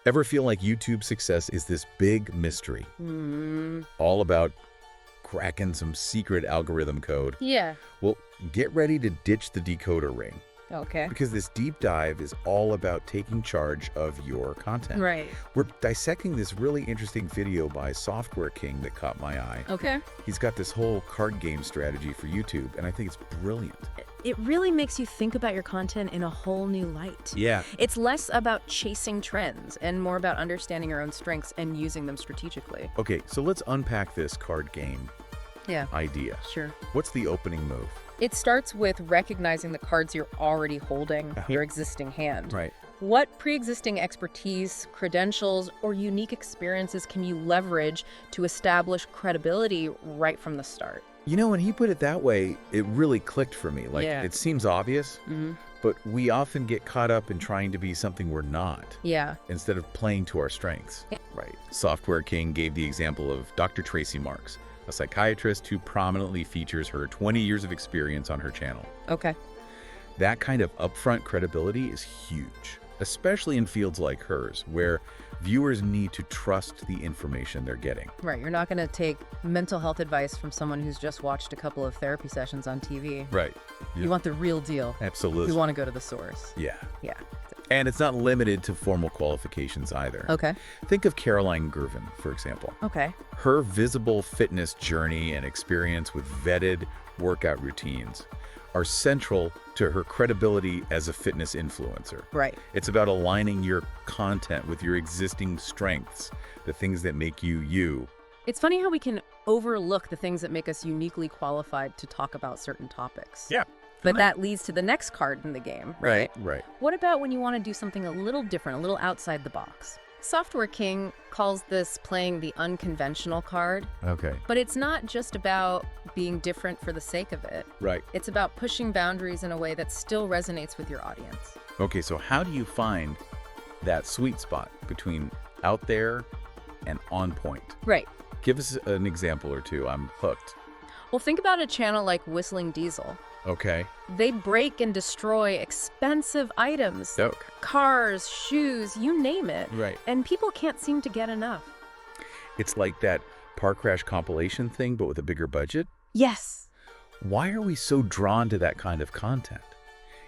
Ever feel like YouTube success is this big mystery? All about cracking some secret algorithm code? Yeah. Well, get ready to ditch the decoder ring. Okay. Because this deep dive is all about taking charge of your content. Right. We're dissecting this really interesting video by Software King that caught my eye. Okay. He's got this whole card game strategy for YouTube, and I think it's brilliant. It really makes you think about your content in a whole new light. Yeah. It's less about chasing trends and more about understanding your own strengths and using them strategically. Okay, so let's unpack this card game idea. Sure. What's the opening move? It starts with recognizing the cards you're already holding, your existing hand. Right. What pre-existing expertise, credentials, or unique experiences can you leverage to establish credibility right from the start? You know, when he put it that way, it really clicked for me. Like, it seems obvious, but we often get caught up in trying to be something we're not. Yeah. Instead of playing to our strengths. Right. Software King gave the example of Dr. Tracy Marks, a psychiatrist who prominently features her 20 years of experience on her channel. Okay. That kind of upfront credibility is huge, especially in fields like hers, where viewers need to trust the information they're getting. Right. You're not going to take mental health advice from someone who's just watched a couple of therapy sessions on TV. Right. You want the real deal. Absolutely. You want to go to the source. Yeah. Yeah. And it's not limited to formal qualifications either. Okay. Think of Caroline Gervin, for example. Okay. Her visible fitness journey and experience with vetted workout routines are central to her credibility as a fitness influencer. Right. It's about aligning your content with your existing strengths, the things that make you you. It's funny how we can overlook the things that make us uniquely qualified to talk about certain topics. Yeah. But that leads to the next card in the game, right? Right. What about when you want to do something a little different, a little outside the box? Software King calls this playing the unconventional card. Okay. But it's not just about being different for the sake of it. Right. It's about pushing boundaries in a way that still resonates with your audience. Okay, so how do you find that sweet spot between out there and on point? Right. Give us an example or two. I'm hooked. Well, think about a channel like Whistling Diesel. Okay. They break and destroy expensive items. Okay. Cars, shoes, you name it. Right. And people can't seem to get enough. It's like that Park Crash compilation thing, but with a bigger budget? Yes. Why are we so drawn to that kind of content?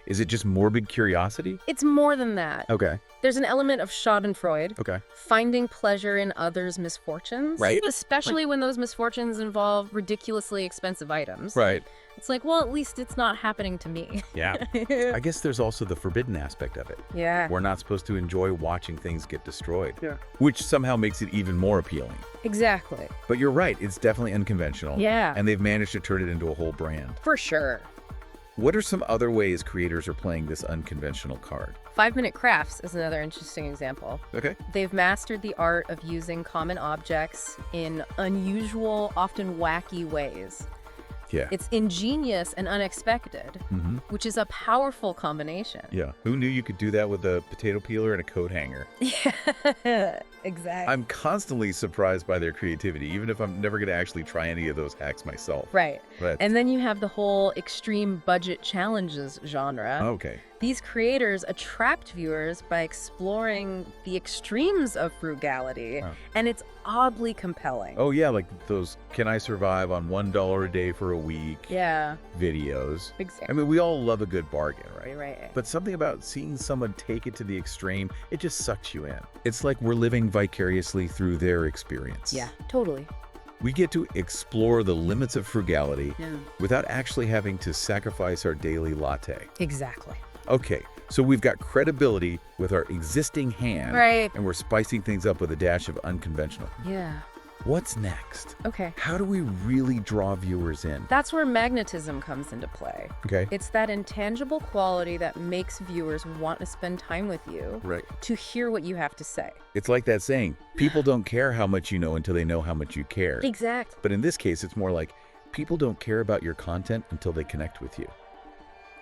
Is it just morbid curiosity? It's more than that. Okay. There's an element of schadenfreude. Okay. Finding pleasure in others' misfortunes. Right. Especially when those misfortunes involve ridiculously expensive items. Right. It's like, well, at least it's not happening to me. Yeah. I guess there's also the forbidden aspect of it. Yeah. We're not supposed to enjoy watching things get destroyed. Yeah. Which somehow makes it even more appealing. Exactly. But you're right, it's definitely unconventional. Yeah. And they've managed to turn it into a whole brand. For sure. What are some other ways creators are playing this unconventional card? 5-Minute Crafts is another interesting example. Okay. They've mastered the art of using common objects in unusual, often wacky ways. Yeah. It's ingenious and unexpected, which is a powerful combination. Yeah. Who knew you could do that with a potato peeler and a coat hanger? Yeah, exactly. I'm constantly surprised by their creativity, even if I'm never going to actually try any of those hacks myself. Right. But, And then you have the whole extreme budget challenges genre. okay. These creators attract viewers by exploring the extremes of frugality, and it's oddly compelling. Oh, yeah, like those "Can I Survive on $1 a day for a week" Yeah. videos. Exactly. I mean, we all love a good bargain, right? Right. But something about seeing someone take it to the extreme, it just sucks you in. It's like we're living vicariously through their experience. Yeah, totally. We get to explore the limits of frugality Yeah. without actually having to sacrifice our daily latte. Exactly. Okay, so we've got credibility with our existing hand, Right. and we're spicing things up with a dash of unconventional. Yeah. What's next? Okay. How do we really draw viewers in? That's where magnetism comes into play. Okay. It's that intangible quality that makes viewers want to spend time with you, Right. to hear what you have to say. It's like that saying, people don't care how much you know until they know how much you care. Exactly. But in this case, it's more like people don't care about your content until they connect with you.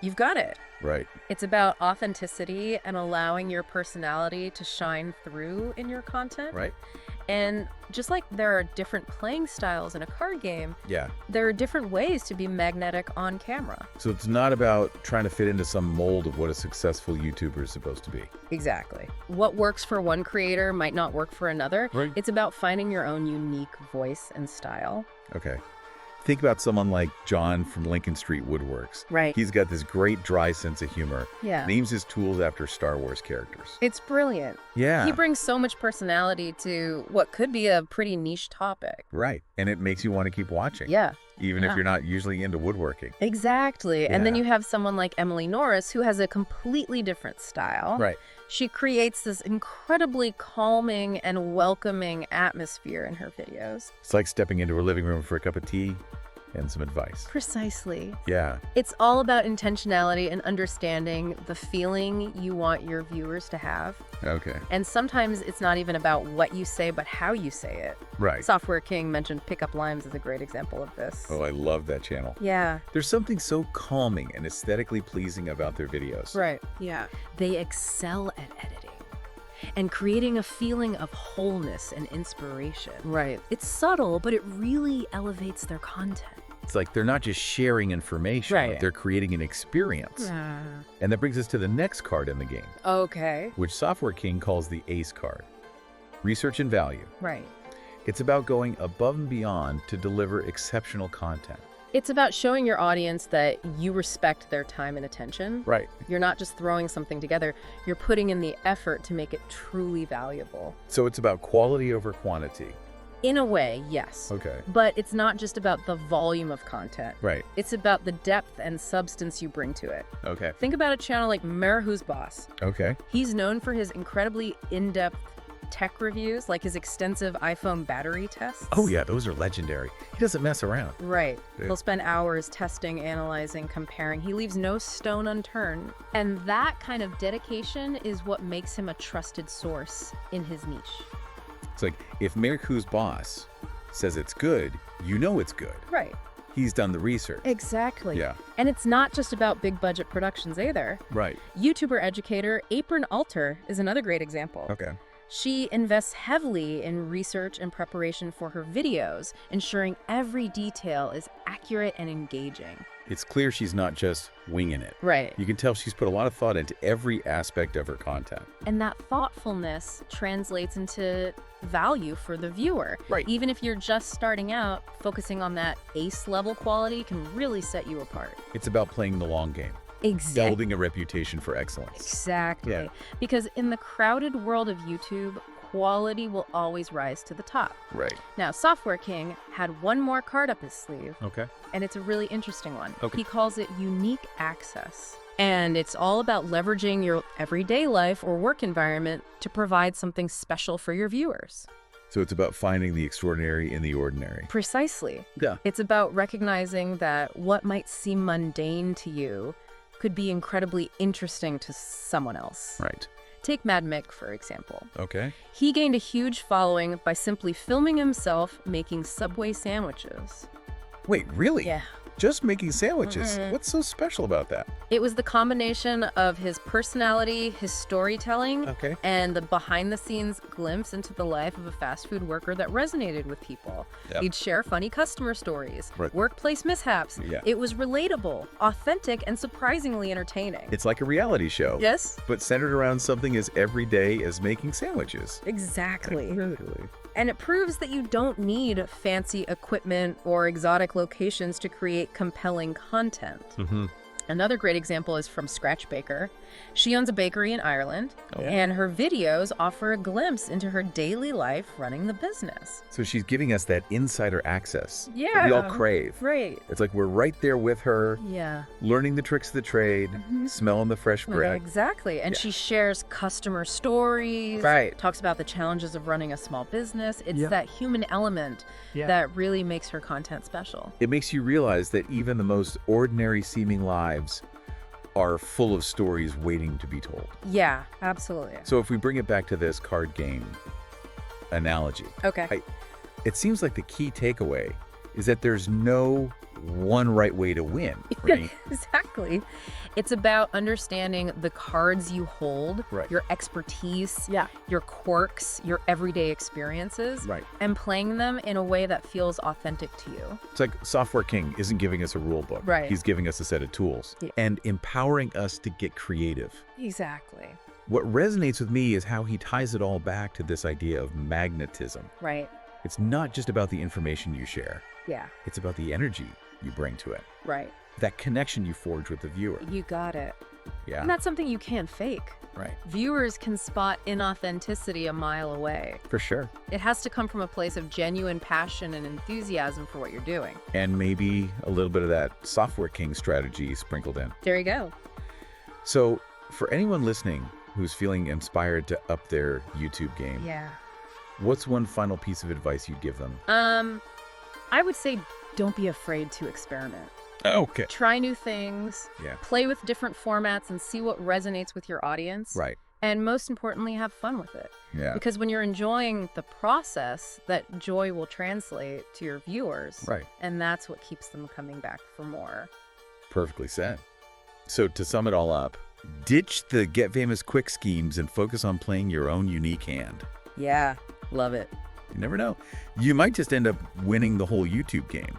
You've got it. Right. It's about authenticity and allowing your personality to shine through in your content. Right. And just like there are different playing styles in a card game, Yeah. there are different ways to be magnetic on camera. So it's not about trying to fit into some mold of what a successful YouTuber is supposed to be. Exactly. What works for one creator might not work for another. Right. It's about finding your own unique voice and style. Okay. Think about someone like John from Lincoln Street Woodworks. Right. He's got this great dry sense of humor. Yeah. Names his tools after Star Wars characters. It's brilliant. Yeah. He brings so much personality to what could be a pretty niche topic. Right. And it makes you want to keep watching. Yeah. Even Yeah. if you're not usually into woodworking. Exactly. And then Yeah. you have someone like Emily Norris who has a completely different style. Right. She creates this incredibly calming and welcoming atmosphere in her videos. It's like stepping into her living room for a cup of tea and some advice. Precisely. Yeah. It's all about intentionality and understanding the feeling you want your viewers to have. Okay. And sometimes it's not even about what you say, but how you say it. Right. Software King mentioned Pickup Limes as a great example of this. Oh, I love that channel. Yeah. There's something so calming and aesthetically pleasing about their videos. Right. Yeah. They excel at editing and creating a feeling of wholeness and inspiration. Right. It's subtle, but it really elevates their content. It's like they're not just sharing information. Right. They're creating an experience. And that brings us to the next card in the game, Okay. which Software King calls the ACE card. Research and value. Right. It's about going above and beyond to deliver exceptional content. It's about showing your audience that you respect their time and attention. Right. You're not just throwing something together, you're putting in the effort to make it truly valuable. So it's about quality over quantity. In a way, yes. Okay. But it's not just about the volume of content. Right. It's about the depth and substance you bring to it. Okay. Think about a channel like Who's Boss. Okay. He's known for his incredibly in-depth tech reviews, like his extensive iPhone battery tests. Oh, yeah, those are legendary. He doesn't mess around. Right. Yeah. He'll spend hours testing, analyzing, comparing. He leaves no stone unturned. And that kind of dedication is what makes him a trusted source in his niche. It's like if Who's Boss says it's good, you know it's good. Right. He's done the research. Exactly. Yeah. And it's not just about big budget productions either. Right. YouTuber educator Apron Alter is another great example. Okay. She invests heavily in research and preparation for her videos, ensuring every detail is accurate and engaging. It's clear she's not just winging it. Right. You can tell she's put a lot of thought into every aspect of her content. And that thoughtfulness translates into value for the viewer. Right. Even if you're just starting out, focusing on that ace level quality can really set you apart. It's about playing the long game, Exactly. building a reputation for excellence. Exactly. Yeah. Because in the crowded world of YouTube, quality will always rise to the top. Right. Now, Software King had one more card up his sleeve, Okay. and it's a really interesting one. Okay. He calls it unique access. And it's all about leveraging your everyday life or work environment to provide something special for your viewers. So it's about finding the extraordinary in the ordinary. Precisely. Yeah. It's about recognizing that what might seem mundane to you could be incredibly interesting to someone else. Right. Take Mad Mick, for example. Okay. He gained a huge following by simply filming himself making Subway sandwiches. Wait, really? Yeah. Just making sandwiches. Mhm. What's so special about that? It was the combination of his personality, his storytelling, Okay. and the behind-the-scenes glimpse into the life of a fast food worker that resonated with people. Yep. He'd share funny customer stories, Right. workplace mishaps. Yeah. It was relatable, authentic, and surprisingly entertaining. It's like a reality show. Yes? But centered around something as everyday as making sandwiches. Exactly. Really? And it proves that you don't need fancy equipment or exotic locations to create compelling content. Mm-hmm. Another great example is from Scratch Baker. She owns a bakery in Ireland, Oh. and her videos offer a glimpse into her daily life running the business. So she's giving us that insider access that Yeah. we all crave. Right. It's like we're right there with her, Yeah. learning the tricks of the trade, smelling the fresh bread. Exactly. And Yeah. she shares customer stories, Right. talks about the challenges of running a small business. It's Yeah. that human element that really makes her content special. It makes you realize that even the most ordinary seeming lives are full of stories waiting to be told. Yeah, absolutely. So if we bring it back to this card game analogy, Okay. it seems like the key takeaway is that there's no one right way to win, right? Exactly. It's about understanding the cards you hold, Right. your expertise, your quirks, your everyday experiences, Right. and playing them in a way that feels authentic to you. It's like Software King isn't giving us a rule book. Right. He's giving us a set of tools Yeah. and empowering us to get creative. Exactly. What resonates with me is how he ties it all back to this idea of magnetism. Right. It's not just about the information you share. Yeah. It's about the energy you bring to it. Right. That connection you forge with the viewer. You got it. Yeah. And that's something you can't fake. Right. Viewers can spot inauthenticity a mile away. For sure. It has to come from a place of genuine passion and enthusiasm for what you're doing. And maybe a little bit of that Software King strategy sprinkled in. There you go. So for anyone listening who's feeling inspired to up their YouTube game, Yeah. what's one final piece of advice you'd give them? I would say don't be afraid to experiment. Okay. Try new things. Yeah. Play with different formats and see what resonates with your audience. Right. And most importantly, have fun with it. Yeah. Because when you're enjoying the process, that joy will translate to your viewers. Right. And that's what keeps them coming back for more. Perfectly said. So to sum it all up, ditch the get famous quick schemes and focus on playing your own unique hand. Yeah. Love it. You never know. You might just end up winning the whole YouTube game.